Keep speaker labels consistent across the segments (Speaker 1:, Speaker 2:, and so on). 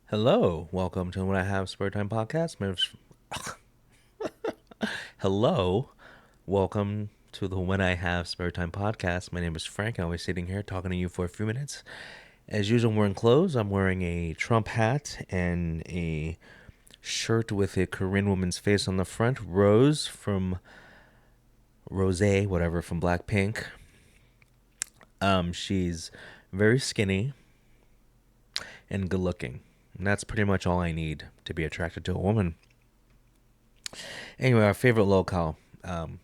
Speaker 1: Hello, welcome to When I Have Spare Time podcast. Hello, welcome to the When I Have Spare Time podcast. My name is Frank. I'm always sitting here talking to you for a few minutes. As usual, I'm wearing clothes. I'm wearing a Trump hat and a shirt with a Korean woman's face on the front. Rose, whatever, from Blackpink. She's very skinny and good looking. And that's pretty much all I need to be attracted to a woman. Anyway, our favorite LOLcow.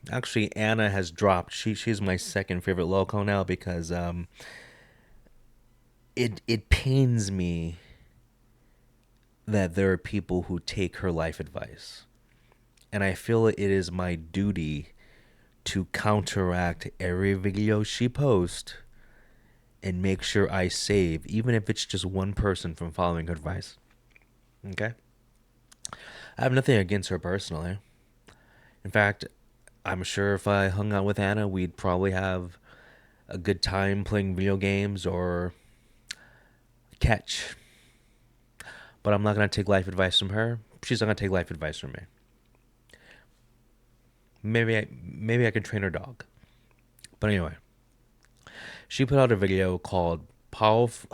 Speaker 1: Actually, Anna has dropped. She's my second favorite LOLcow now because it pains me that there are people who take her life advice, and I feel it is my duty to counteract every video she posts and make sure I save, even if it's just one person from following her advice. Okay, I have nothing against her personally. In fact, I'm sure if I hung out with Anna, we'd probably have a good time playing video games or catch. But I'm not going to take life advice from her. She's not going to take life advice from me. Maybe I can train her dog. But anyway, she put out a video called Powerful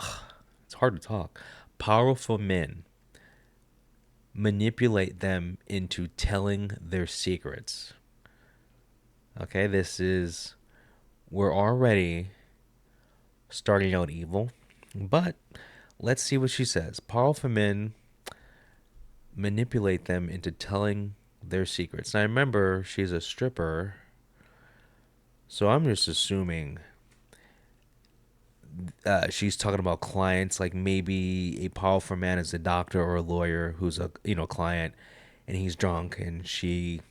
Speaker 1: It's hard to talk. Powerful Men Manipulate Them into Telling Their Secrets. Okay, we're already starting out evil, but let's see what she says. Powerful men manipulate them into telling their secrets. Now, remember, she's a stripper, so I'm just assuming she's talking about clients. Like maybe a powerful man is a doctor or a lawyer who's a client, and he's drunk, and she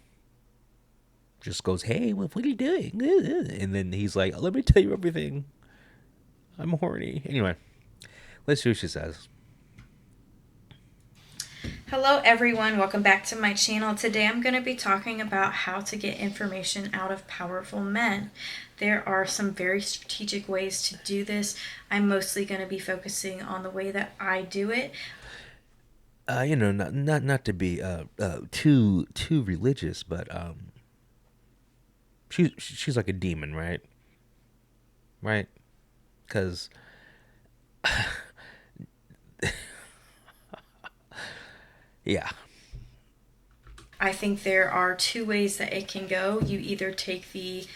Speaker 1: just goes, "Hey, what are you doing?" And then he's like, "Let me tell you everything. I'm horny." Anyway, let's see what she says.
Speaker 2: Hello everyone, welcome back to my channel. Today I'm going to be talking about how to get information out of powerful men. There are some very strategic ways to do this. I'm mostly going to be focusing on the way that I do it.
Speaker 1: Not to be too religious, but she's like a demon, right? Right? Because yeah,
Speaker 2: I think there are two ways that it can go. You either take the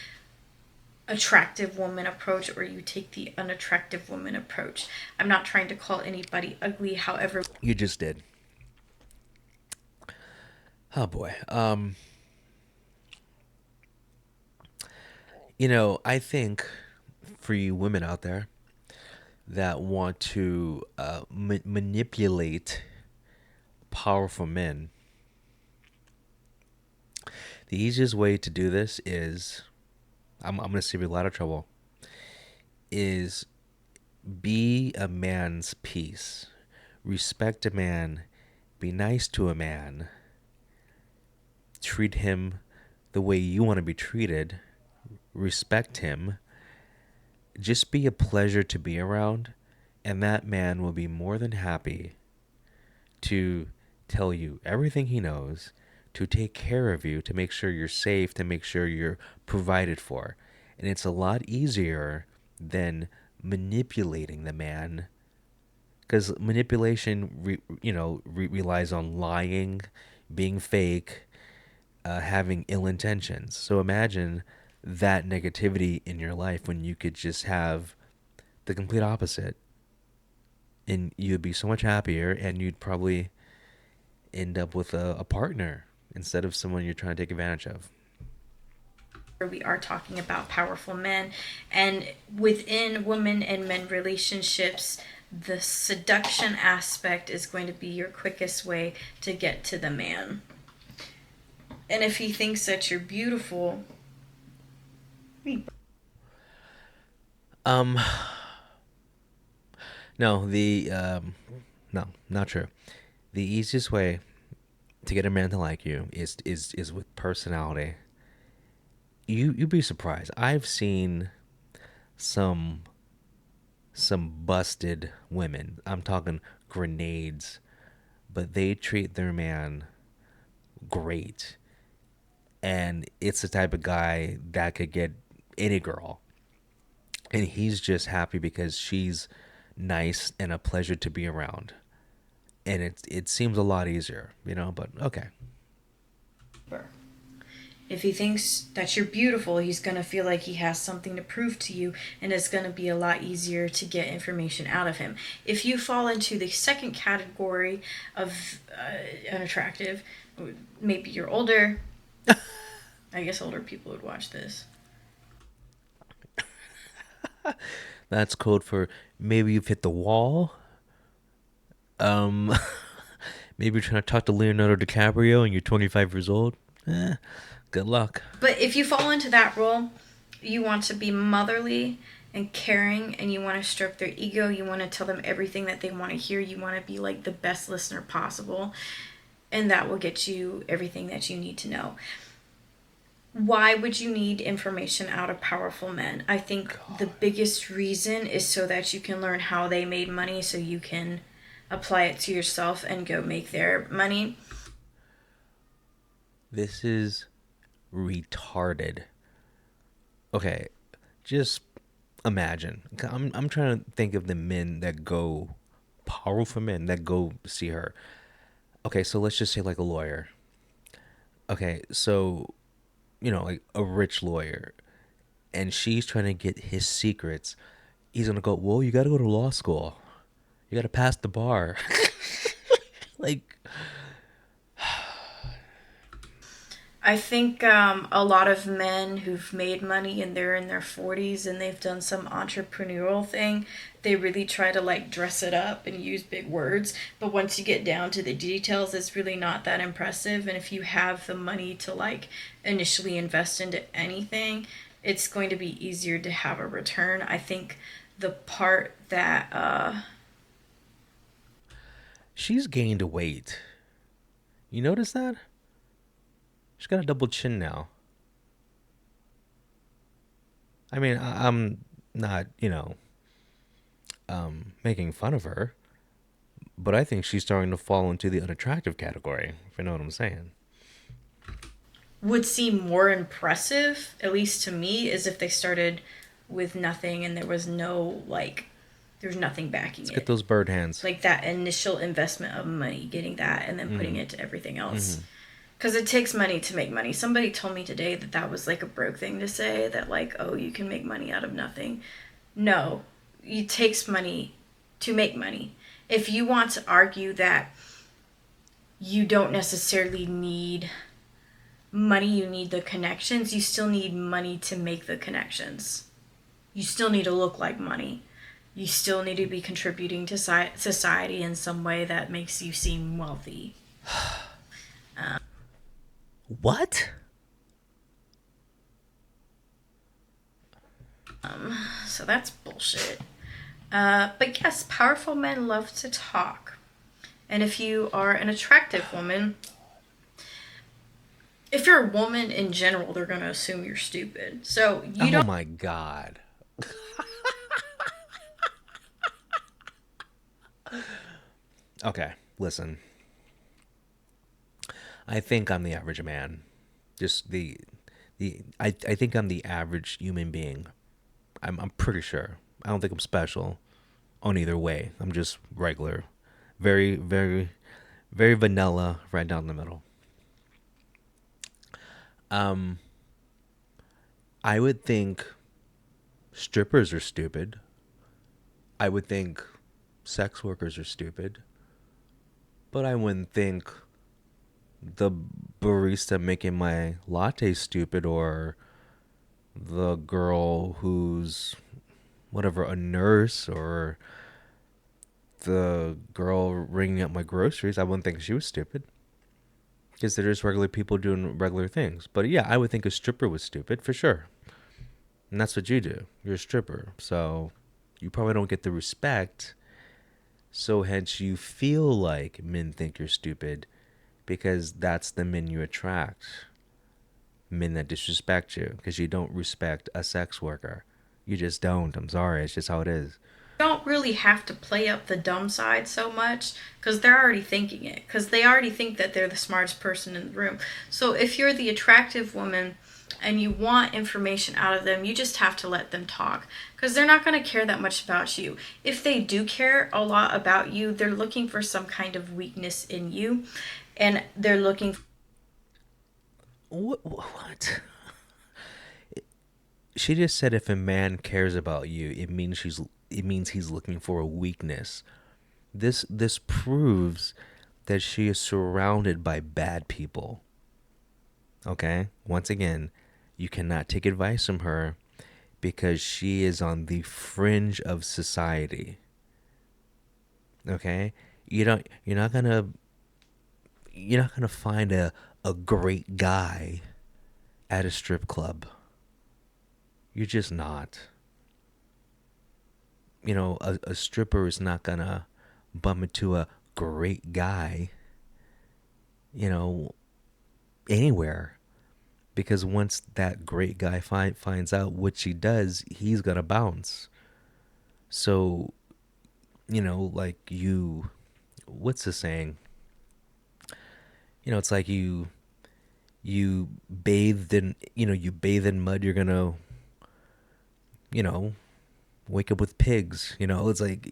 Speaker 2: attractive woman approach or you take the unattractive woman approach. I'm not trying to call anybody ugly, however,
Speaker 1: you just did. Oh boy. I think for you women out there that want to manipulate powerful men, the easiest way to do this is I'm going to save you a lot of trouble. Is be a man's peace, respect a man, be nice to a man, treat him the way you want to be treated, respect him, just be a pleasure to be around, and that man will be more than happy to tell you everything he knows, to take care of you, to make sure you're safe, to make sure you're provided for. And it's a lot easier than manipulating the man, because manipulation relies on lying, being fake, having ill intentions. So imagine that negativity in your life when you could just have the complete opposite, and you'd be so much happier, and you'd probably end up with a partner instead of someone you're trying to take advantage of.
Speaker 2: we are talking about powerful men, and within women and men relationships, the seduction aspect is going to be your quickest way to get to the man. And if he thinks that you're beautiful,
Speaker 1: Um, no, no, not true. The easiest way to get a man to like you is with personality. You'd be surprised. I've seen some busted women. I'm talking grenades but they treat their man great. And it's the type of guy that could get any girl. And he's just happy because she's nice and a pleasure to be around. And it seems a lot easier, but okay.
Speaker 2: If he thinks that you're beautiful, he's going to feel like he has something to prove to you, and it's going to be a lot easier to get information out of him. If you fall into the second category of unattractive, maybe you're older. I guess older people would watch this.
Speaker 1: That's code for maybe you've hit the wall. Um, maybe you're trying to talk to Leonardo DiCaprio and you're 25 years old. Good luck.
Speaker 2: But if you fall into that role, you want to be motherly and caring, and you want to stroke their ego. You want to tell them everything that they want to hear. You want to be like the best listener possible, and that will get you everything that you need to know. Why would you need information out of powerful men? I think the biggest reason is so that you can learn how they made money, so you can apply it to yourself and go make their money.
Speaker 1: This is retarded. Okay, just imagine. I'm trying to think of the men that go, powerful men that go see her. Okay, so let's just say like a lawyer. Okay, so like a rich lawyer, and she's trying to get his secrets. He's gonna go, well, you gotta go to law school. You gotta pass the bar. Like,
Speaker 2: I think a lot of men who've made money and they're in their 40s and they've done some entrepreneurial thing, they really try to like dress it up and use big words. But once you get down to the details, it's really not that impressive. And if you have the money to like initially invest into anything, it's going to be easier to have a return. I think the part that
Speaker 1: she's gained weight. You notice that? She's got a double chin now. I mean, I'm not, making fun of her, but I think she's starting to fall into the unattractive category, if you know what I'm saying.
Speaker 2: would seem more impressive, at least to me, is if they started with nothing and there was no like there's nothing backing
Speaker 1: Let's get
Speaker 2: it.
Speaker 1: those bird hands.
Speaker 2: Like that initial investment of money, getting that and then putting it to everything else.
Speaker 1: Mm-hmm.
Speaker 2: Because it takes money to make money. Somebody told me today that that was like a broke thing to say, that like, oh, you can make money out of nothing. No, it takes money to make money. If you want to argue that you don't necessarily need money, you need the connections, you still need money to make the connections. You still need to look like money. You still need to be contributing to society in some way that makes you seem wealthy.
Speaker 1: What?
Speaker 2: So that's bullshit. But yes, powerful men love to talk. And if you are an attractive woman, if you're a woman in general, they're going to assume you're stupid. So you
Speaker 1: Oh
Speaker 2: don't.
Speaker 1: my god. Okay, listen. I think I'm the average man. Just I think I'm the average human being. I'm pretty sure. I don't think I'm special on either way. I'm just regular. Very, very, very vanilla right down the middle. Um I would think strippers are stupid. I would think sex workers are stupid. But I wouldn't think the barista making my latte stupid, or the girl who's whatever, a nurse, or the girl ringing up my groceries. I wouldn't think she was stupid because they're just regular people doing regular things. But yeah, I would think a stripper was stupid for sure. And that's what you do. You're a stripper. So you probably don't get the respect. So hence you feel like men think you're stupid because that's the men you attract. Men that disrespect you because you don't respect a sex worker. You just don't. I'm sorry. It's just how it is.
Speaker 2: Don't really have to play up the dumb side so much because they're already thinking it, because they already think that they're the smartest person in the room. So if you're the attractive woman and you want information out of them, you just have to let them talk, because they're not going to care that much about you. If they do care a lot about you, they're looking for some kind of weakness in you, and they're looking.
Speaker 1: What? She just said if a man cares about you, it means he's looking for a weakness. This proves that she is surrounded by bad people. Okay? Once again, you cannot take advice from her because she is on the fringe of society. Okay? You don't you're not gonna find a great guy at a strip club. You're just not. A stripper is not gonna bump into a great guy, you know, anywhere. Because once that great guy finds out what she does, he's gonna bounce. So, like what's the saying? It's like you you bathe in mud, you're gonna, you know, wake up with pigs. It's like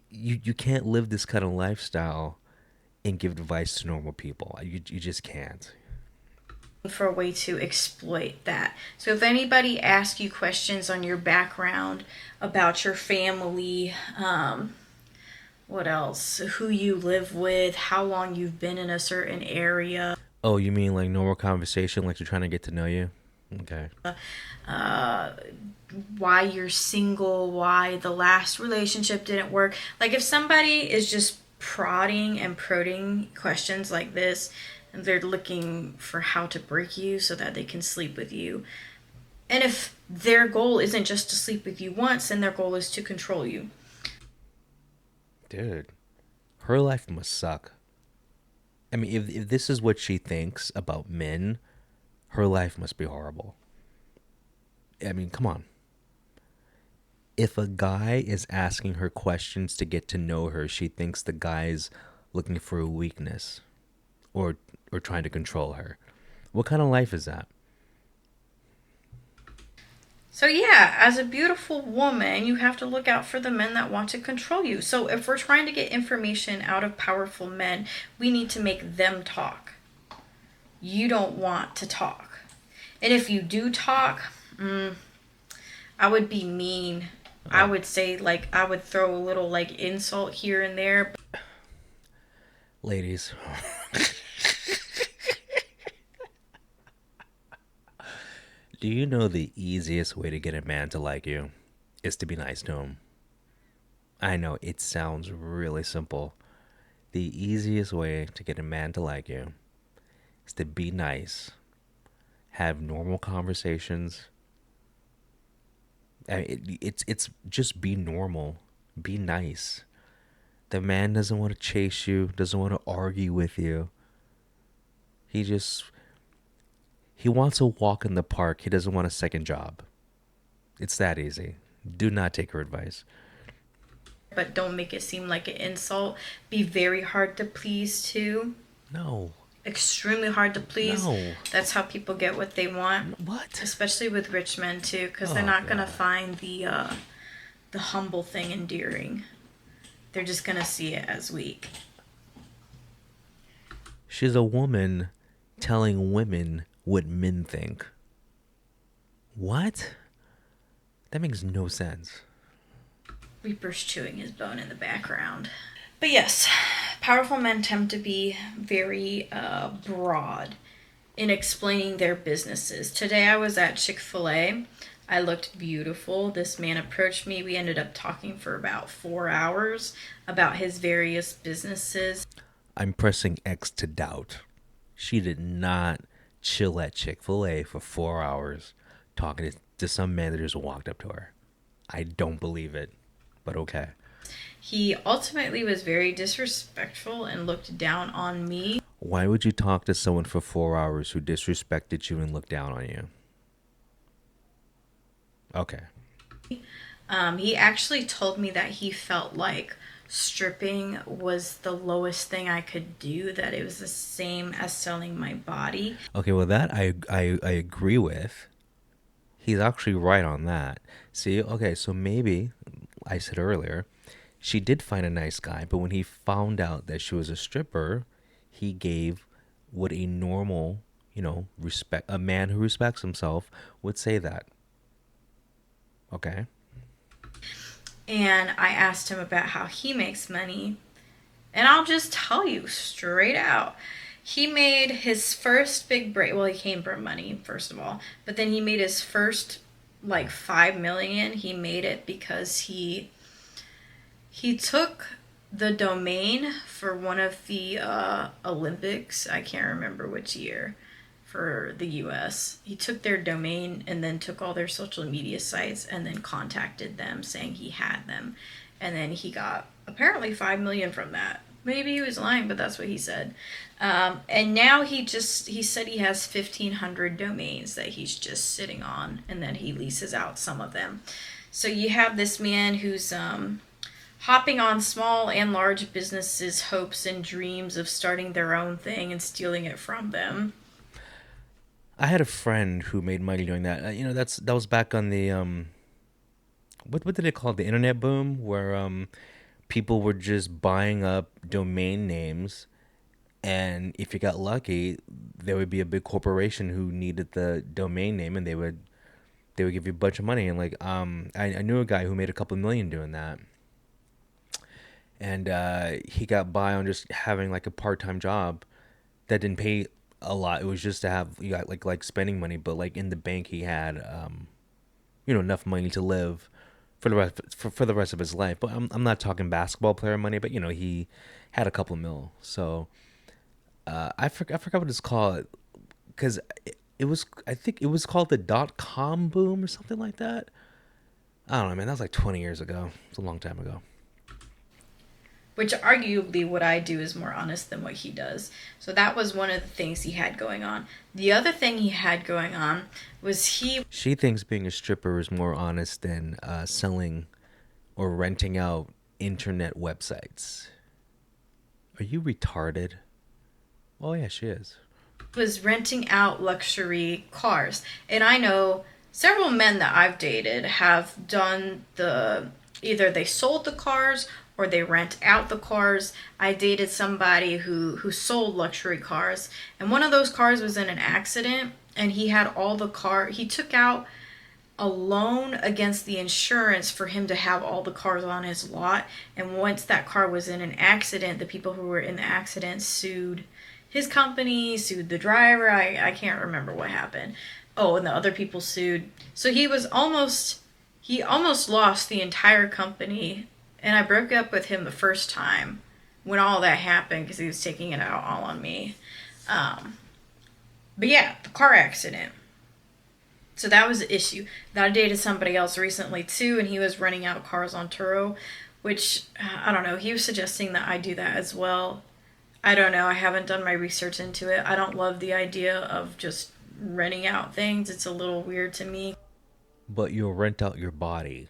Speaker 1: you can't live this kind of lifestyle and give advice to normal people. You just can't.
Speaker 2: For a way to exploit that. So if anybody asks you questions on your background, about your family, what else, who you live with, how long you've been in a certain area,
Speaker 1: Oh, you mean like normal conversation, like they're trying to get to know you? Okay.
Speaker 2: uh, why you're single, why the last relationship didn't work. Like if somebody is just prodding and prodding questions like this, and they're looking for how to break you so that they can sleep with you. And if their goal isn't just to sleep with you once, and their goal is to control you.
Speaker 1: Dude, her life must suck. I mean, if this is what she thinks about men, her life must be horrible. I mean, come on. If a guy is asking her questions to get to know her, she thinks the guy's looking for a weakness or trying to control her. What kind of life is that?
Speaker 2: So, yeah, as a beautiful woman, you have to look out for the men that want to control you. So, if we're trying to get information out of powerful men, we need to make them talk. You don't want to talk. And if you do talk, I would be mean. I
Speaker 1: Oh,
Speaker 2: would say, like, I would throw a little, like, insult here and there.
Speaker 1: ladies, do you know the easiest way to get a man to like you is to be nice to him? I know it sounds really simple. The easiest way to get a man to like you is to be nice, have normal conversations. I mean, it's just be normal, be nice. The man doesn't want to chase you, doesn't want to argue with you. He just he wants a walk in the park. He doesn't want a second job. It's that easy. Do not take her advice.
Speaker 2: But don't make it seem like an insult. Be very hard to please, too.
Speaker 1: No,
Speaker 2: Extremely hard to please.
Speaker 1: no.
Speaker 2: That's how people get what they want,
Speaker 1: What?
Speaker 2: especially with rich men too, because they're
Speaker 1: Oh
Speaker 2: not gonna
Speaker 1: God.
Speaker 2: find the humble thing endearing. They're just gonna see it as weak.
Speaker 1: She's a woman telling women what men think. What? That makes no sense.
Speaker 2: Reaper's chewing his bone in the background. But yes, powerful men tend to be very broad in explaining their businesses. Today I was at Chick-fil-A. I looked beautiful. This man approached me. We ended up talking for about 4 hours about his various businesses.
Speaker 1: I'm pressing X to doubt. She did not chill at Chick fil A for 4 hours talking to some man that just walked up to her. I don't believe it, but okay.
Speaker 2: He ultimately was very disrespectful and looked down on me.
Speaker 1: Why would you talk to someone for 4 hours who disrespected you and looked down on you? Okay.
Speaker 2: He actually told me that he felt like stripping was the lowest thing I could do, that it was the same as selling my body.
Speaker 1: Okay, well that I agree with. He's actually right on that. See, okay, so maybe I said earlier, she did find a nice guy, but when he found out that she was a stripper, he gave what a normal, respect a man who respects himself would say that. Okay.
Speaker 2: And I asked him about how he makes money. And I'll just tell you straight out. He made his first big break. Well, he came from money, first of all. But then he made his first, like, 5 million. He made it because he took the domain for one of the Olympics. I can't remember which year, for the US. He took their domain and then took all their social media sites and then contacted them saying he had them. And then he got apparently 5 million from that. Maybe he was lying, but that's what he said. And now he said he has 1,500 domains that he's just sitting on, and then he leases out some of them. So you have this man who's hopping on small and large businesses' hopes and dreams of starting their own thing and stealing it from them.
Speaker 1: I had a friend who made money doing that. That was back on the what did they call it? The internet boom, where people were just buying up domain names, and if you got lucky, there would be a big corporation who needed the domain name, and they would give you a bunch of money. And like I knew a guy who made a couple million doing that, and he got by on just having like a part-time job that didn't pay a lot. It was just to have, you got like spending money, but like in the bank he had enough money to live for the rest of his life. But I'm not talking basketball player money, but he had a couple mil. So I forgot what it's called, because it was, I think it was called the .com boom or something like that. I don't know, man. That was like 20 years ago. It's a long time ago.
Speaker 2: Which arguably what I do is more honest than what he does. So that was one of the things he had going on. The other thing he had going on was he
Speaker 1: She thinks being a stripper is more honest than selling or renting out internet websites. Are you retarded? Oh yeah, she is.
Speaker 2: was renting out luxury cars. And I know several men that I've dated have done the, either they sold the cars or they rent out the cars. I dated somebody who sold luxury cars, and one of those cars was in an accident, and he had all the car, he took out a loan against the insurance for him to have all the cars on his lot. And once that car was in an accident, the people who were in the accident sued his company, sued the driver. I can't remember what happened. Oh, and the other people sued. So he almost lost the entire company. And I broke up with him the first time when all that happened because he was taking it out all on me. Um, but yeah, the car accident. So that was the issue. Then I dated somebody else recently too, and he was renting out cars on Turo, which I don't know. He was suggesting that I do that as well. I don't know. I haven't done my research into it. I don't love the idea of just renting out things. It's a little weird to me.
Speaker 1: But you'll rent out your body.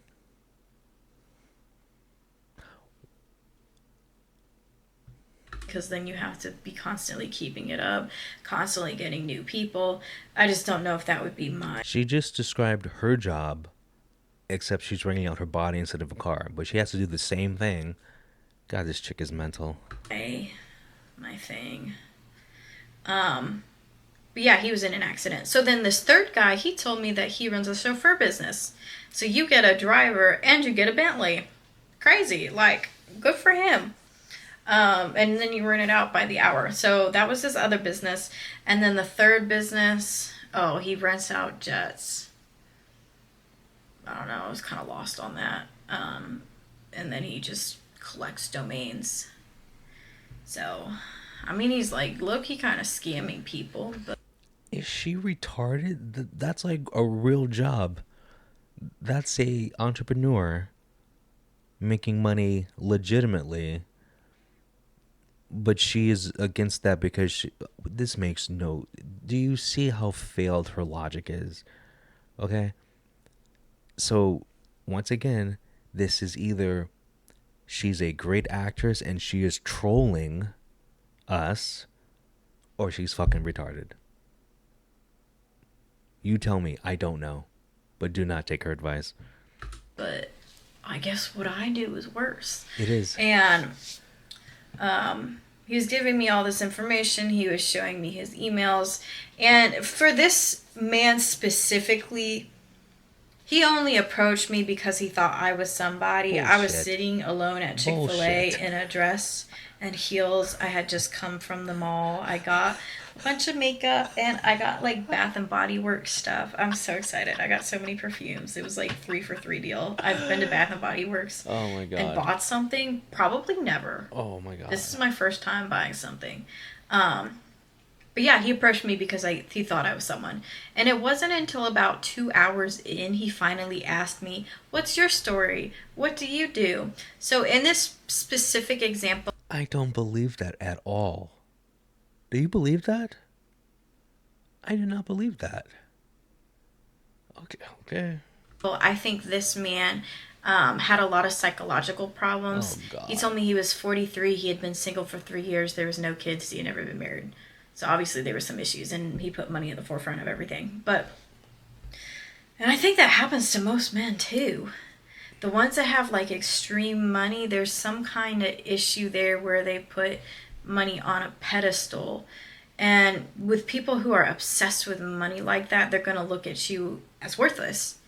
Speaker 2: Because then you have to be constantly keeping it up, constantly getting new people. I just don't know if that would be
Speaker 1: She just described her job, except she's renting out her body instead of a car. But she has to do the same thing. God, this chick is mental.
Speaker 2: my thing. Um, but yeah, he was in an accident. So then this third guy, he told me that he runs a chauffeur business. So you get a driver and you get a Bentley. Crazy. Like, good for him. And then you rent it out by the hour. So that was his other business. And then the third business, oh, he rents out jets. I don't know. I was kind of lost on that. And then he just collects domains. So, I mean, he's like low-key kind of scamming people. But
Speaker 1: Is she retarded? That's like a real job. That's a entrepreneur making money legitimately. But she is against that because this makes no. Do you see how failed her logic is? Okay, so once again, this is either she's a great actress and she is trolling us, or she's fucking retarded. You tell me. I don't know. But do not take her advice.
Speaker 2: But I guess what I do is worse.
Speaker 1: It is.
Speaker 2: And he was giving me all this information. He was showing me his emails. And for this man specifically, he only approached me because he thought I was somebody.
Speaker 1: Bullshit.
Speaker 2: I was sitting alone at Chick-fil-A
Speaker 1: Bullshit.
Speaker 2: in a dress and heels. I had just come from the mall. I got a bunch of makeup and I got like Bath and Body Works stuff. I'm so excited. I got so many perfumes. It was like 3 for 3 deal. I've been to Bath and Body Works
Speaker 1: Oh my god.
Speaker 2: and bought something. Probably never.
Speaker 1: Oh my god.
Speaker 2: This is my first time buying something. But yeah, he approached me because he thought I was someone. And it wasn't until about 2 hours in he finally asked me, "What's your story? What do you do?" So in this specific example,
Speaker 1: I don't believe that at all. Do you believe that? I do not believe that. Okay, okay.
Speaker 2: I think this man had a lot of psychological problems.
Speaker 1: Oh, God.
Speaker 2: He told me he was 43. He had been single for 3 years. There was no kids. He had never been married. So obviously there were some issues, and he put money at the forefront of everything. And I think that happens to most men too. The ones that have like extreme money, there's some kind of issue there where they put money on a pedestal. And with people who are obsessed with money like that, they're going to look at you as worthless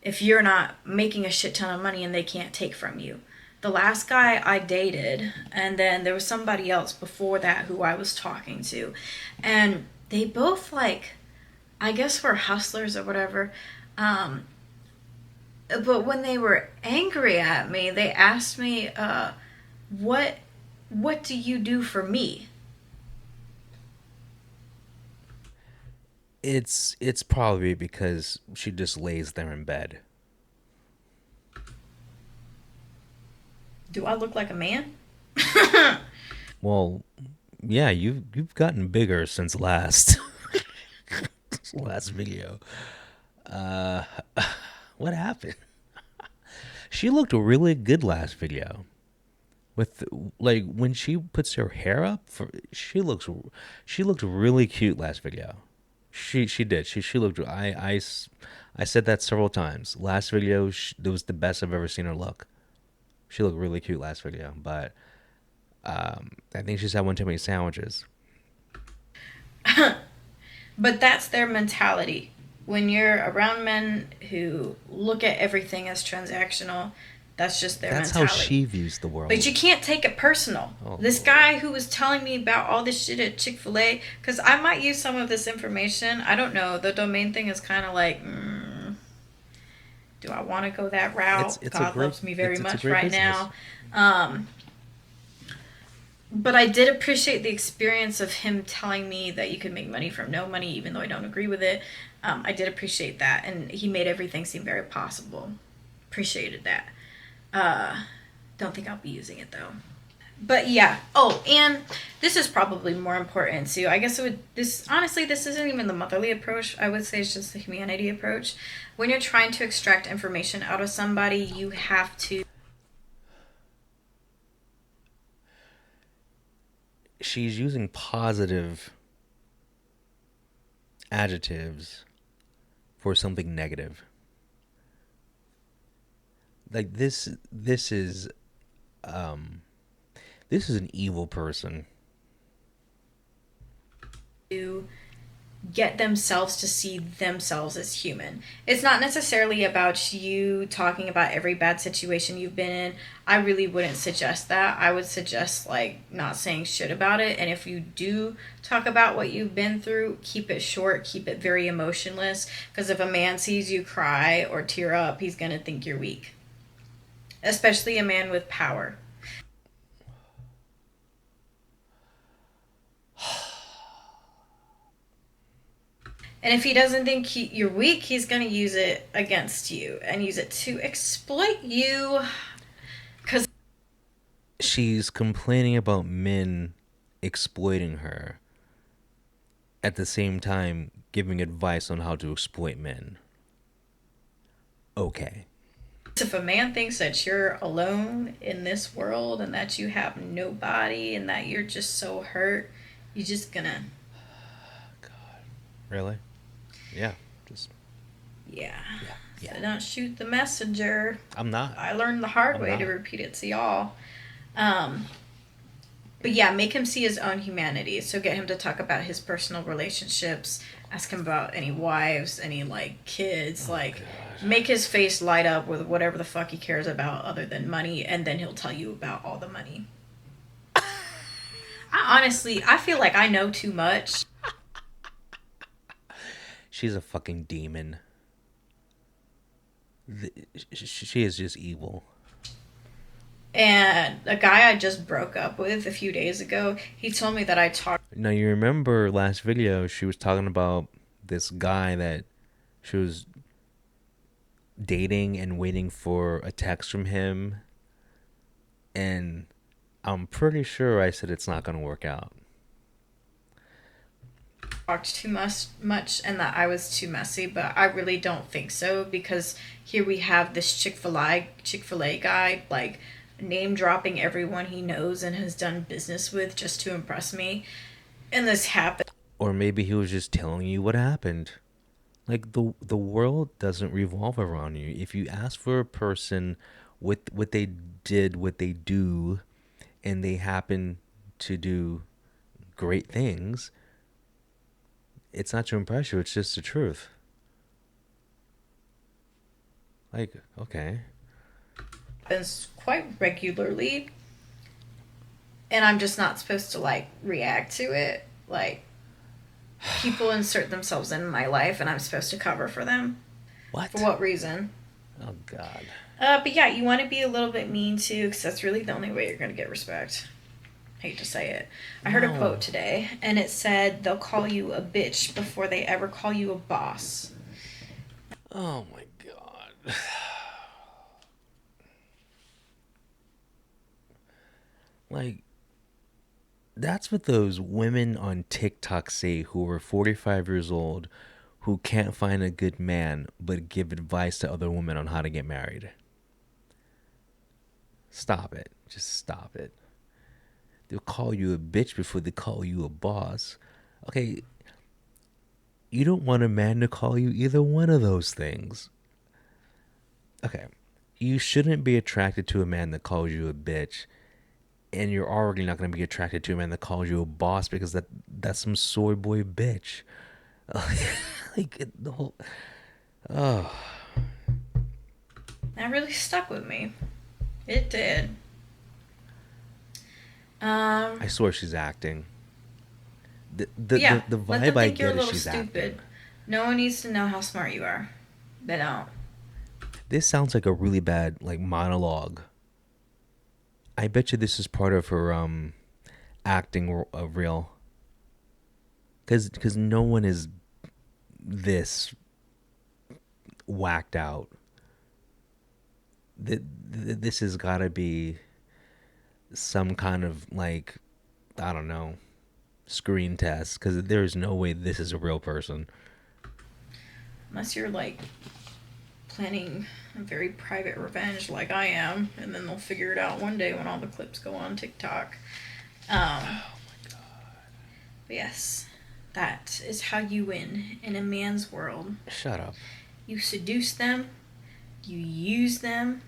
Speaker 2: if you're not making a shit ton of money and they can't take from you. The last guy I dated, and then there was somebody else before that who I was talking to, and they both like, I guess were hustlers or whatever. But when they were angry at me, they asked me, "What do you do for me?"
Speaker 1: It's probably because she just lays there in bed.
Speaker 2: Do I look like a man?
Speaker 1: Well, yeah, you've gotten bigger since last last video. Uh, what happened? She looked really good last video. With like when she puts her hair up, she looked really cute last video. She did. She looked. I said that several times. Last video, it was the best I've ever seen her look. She looked really cute last video, but I think she's had one too many sandwiches.
Speaker 2: But that's their mentality. When you're around men who look at everything as transactional, that's just their
Speaker 1: That's
Speaker 2: mentality.
Speaker 1: how she views the world.
Speaker 2: But you can't take it personal.
Speaker 1: Oh,
Speaker 2: This
Speaker 1: Lord.
Speaker 2: guy who was telling me about all this shit at Chick-fil-A, because I might use some of this information. I don't know. The domain thing is kind of like, do I want to go that route?
Speaker 1: It's a
Speaker 2: God
Speaker 1: great-
Speaker 2: loves me very
Speaker 1: it's a
Speaker 2: much
Speaker 1: great
Speaker 2: right
Speaker 1: business.
Speaker 2: now. But I did appreciate the experience of him telling me that you could make money from no money, even though I don't agree with it. I did appreciate that, and he made everything seem very possible. Appreciated that. Don't think I'll be using it though. But yeah. Oh, and this is probably more important too. I guess this isn't even the motherly approach. I would say it's just the humanity approach. When you're trying to extract information out of somebody, you have to.
Speaker 1: She's using positive adjectives for something negative. Like this is an evil person.
Speaker 2: To get themselves to see themselves as human. It's not necessarily about you talking about every bad situation you've been in. I really wouldn't suggest that. I would suggest like not saying shit about it, and if you do talk about what you've been through, keep it short, keep it very emotionless, because if a man sees you cry or tear up, he's going to think you're weak. Especially a man with power. And if he doesn't think you're weak, he's going to use it against you and use it to exploit you. Because
Speaker 1: She's complaining about men exploiting her, at the same time giving advice on how to exploit men. Okay.
Speaker 2: If a man thinks that you're alone in this world and that you have nobody and that you're just so hurt, you're just gonna,
Speaker 1: God, really? Yeah, just
Speaker 2: yeah.
Speaker 1: yeah, yeah.
Speaker 2: So don't shoot the messenger.
Speaker 1: I'm not.
Speaker 2: I learned the hard
Speaker 1: I'm
Speaker 2: way to
Speaker 1: not.
Speaker 2: repeat it to y'all. Um, but yeah, make him see his own humanity. So get him to talk about his personal relationships. Ask him about any wives, any like kids.
Speaker 1: Oh
Speaker 2: Like,
Speaker 1: God.
Speaker 2: make his face light up with whatever the fuck he cares about other than money, and then he'll tell you about all the money. I feel like I know too much.
Speaker 1: She's a fucking demon. She is just evil.
Speaker 2: And a guy I just broke up with a few days ago, he told me that I talked
Speaker 1: Now you remember last video she was talking about this guy that she was dating and waiting for a text from him, and I'm pretty sure I said it's not going to work out.
Speaker 2: talked too much and that I was too messy, but I really don't think so because here we have this Chick-fil-A guy like name dropping everyone he knows and has done business with just to impress me. And this happened.
Speaker 1: Or maybe he was just telling you what happened. Like the world doesn't revolve around you. If you ask for a person what they did, what they do, and they happen to do great things, it's not to impress you, it's just the truth. Like, okay.
Speaker 2: Happens quite regularly and I'm just not supposed to like react to it. Like, people insert themselves in my life and I'm supposed to cover for them. For
Speaker 1: What?
Speaker 2: what reason?
Speaker 1: Oh God.
Speaker 2: But yeah, you want to be a little bit mean too, because that's really the only way you're going to get respect. Hate to say it. I heard a
Speaker 1: No.
Speaker 2: quote today, and it said they'll call you a bitch before they ever call you a boss.
Speaker 1: Oh my God. Like, that's what those women on TikTok say who are 45 years old who can't find a good man but give advice to other women on how to get married. Stop it. Just stop it. They'll call you a bitch before they call you a boss. Okay, you don't want a man to call you either one of those things. Okay, you shouldn't be attracted to a man that calls you a bitch, and you're already not going to be attracted to a man that calls you a boss because that's some soy boy bitch. Like the whole. Oh,
Speaker 2: That really stuck with me. It did. Um,
Speaker 1: I swear she's acting.
Speaker 2: but yeah,
Speaker 1: The
Speaker 2: let them
Speaker 1: vibe I
Speaker 2: think you're a
Speaker 1: get is
Speaker 2: little
Speaker 1: she's
Speaker 2: stupid.
Speaker 1: acting.
Speaker 2: No one needs to know how smart you are. They don't.
Speaker 1: This sounds like a really bad like monologue. I bet you this is part of her acting reel, because no one is this whacked out. This has got to be some kind of like, I don't know, screen test, because there's no way this is a real person.
Speaker 2: Unless you're like planning a very private revenge like I am, and then they'll figure it out one day when all the clips go on TikTok.
Speaker 1: Oh my God.
Speaker 2: But yes, that is how you win in a man's world.
Speaker 1: Shut up.
Speaker 2: You seduce them, you use them,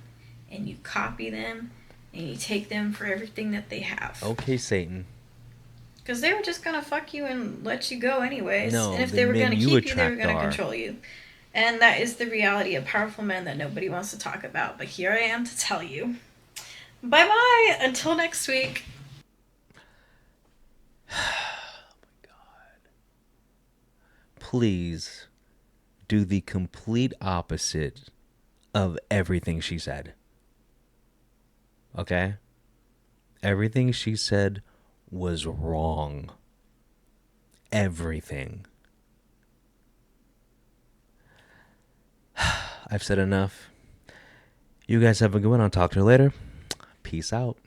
Speaker 2: and you copy them, and you take them for everything that they have.
Speaker 1: Okay, Satan.
Speaker 2: Because they were just gonna fuck you and let you go anyways. And
Speaker 1: No,
Speaker 2: if
Speaker 1: the
Speaker 2: they were
Speaker 1: men
Speaker 2: gonna
Speaker 1: you
Speaker 2: keep you, they were
Speaker 1: attract
Speaker 2: gonna
Speaker 1: are.
Speaker 2: control you. And that is the reality of powerful men that nobody wants to talk about. But here I am to tell you. Bye bye. Until next week.
Speaker 1: Please do the complete opposite of everything she said. Okay? Everything she said was wrong. Everything. I've said enough. You guys have a good one. I'll talk to you later. Peace out.